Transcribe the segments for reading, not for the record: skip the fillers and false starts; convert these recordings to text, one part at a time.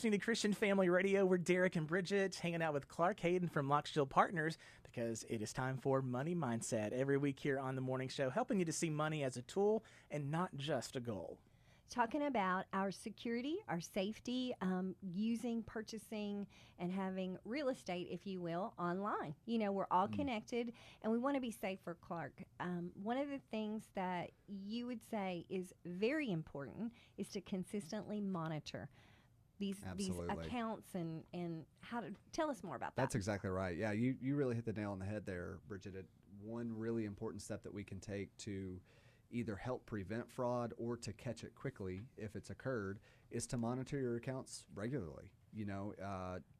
Listening to Christian Family Radio, we're Derek and Bridget hanging out with Clark Hayden from Lockshield Partners because it is time for Money Mindset. Every week here on the morning show, helping you to see money as a tool and not just a goal. Talking about our security, our safety, using, purchasing, and having real estate, if you will, online. You know, we're all connected, and we want to be safe for Clark. One of the things that you would say is very important is to consistently monitor these accounts and how to tell us more about that. That's exactly right. Yeah, you really hit the nail on the head there, Bridget. One really important step that we can take to either help prevent fraud or to catch it quickly if it's occurred is to monitor your accounts regularly. You know,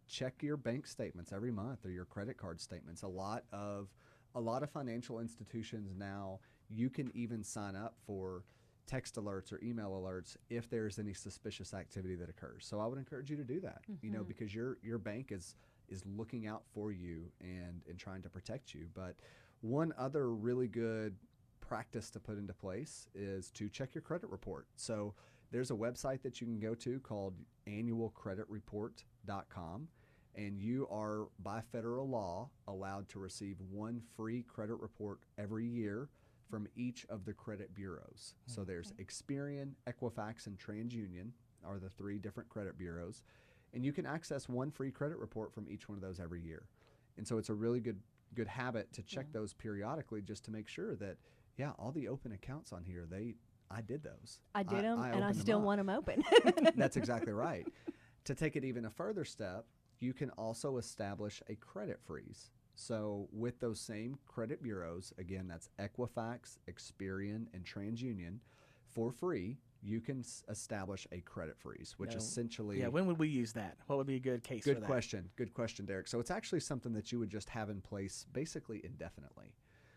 check your bank statements every month or your credit card statements. A lot of financial institutions now, you can even sign up for text alerts or email alerts if there's any suspicious activity that occurs. So I would encourage you to do that, you know, because your bank is looking out for you and trying to protect you. But one other really good practice to put into place is to check your credit report. So there's a website that you can go to called annualcreditreport.com, and you are by federal law allowed to receive one free credit report every year from each of the credit bureaus. So there's Experian, Equifax, and TransUnion are the three different credit bureaus, and you can access one free credit report from each one of those every year. And so it's a really good habit to check those periodically just to make sure that all the open accounts on here, I did those. I did them, and I still want them open. That's exactly right. To take it even a further step, you can also establish a credit freeze. So with those same credit bureaus, again, that's Equifax, Experian, and TransUnion, for free, you can establish a credit freeze, which essentially... Yeah, when would we use that? What would be a good case for that? Good question, Derek. So it's actually something that you would just have in place basically indefinitely.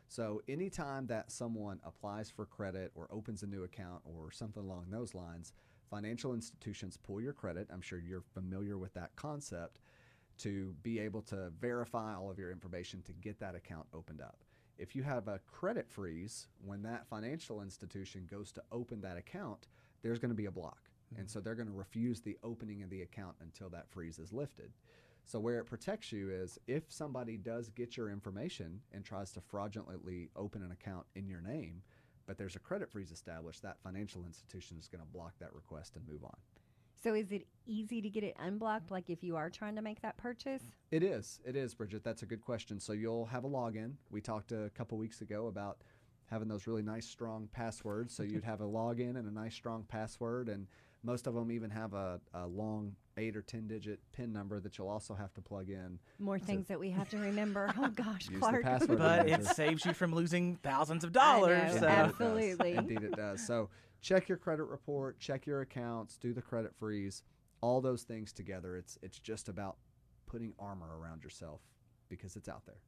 So anytime that someone applies for credit or opens a new account or something along those lines, financial institutions pull your credit. I'm sure you're familiar with that concept, to be able to verify all of your information to get that account opened up. If you have a credit freeze, when that financial institution goes to open that account, there's going to be a block. And so they're going to refuse the opening of the account until that freeze is lifted. So where it protects you is if somebody does get your information and tries to fraudulently open an account in your name, but there's a credit freeze established, that financial institution is going to block that request and move on. So is it easy to get it unblocked, like if you are trying to make that purchase? It is, Bridget. That's a good question. So you'll have a login. We talked a couple weeks ago about having those really nice, strong passwords. So you'd have a login and a nice, strong password, and most of them even have a long 8 or 10-digit PIN number that you'll also have to plug in. More things that we have to remember. Oh, gosh, Use Clark. the password But manager. it saves you from losing thousands of dollars. I know, So. absolutely. Indeed it does. So check your credit report, check your accounts, do the credit freeze, all those things together. It's just about putting armor around yourself because it's out there.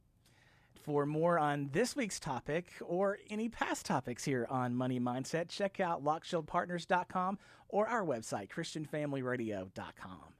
For more on this week's topic or any past topics here on Money Mindset, check out LockshieldPartners.com or our website, ChristianFamilyRadio.com.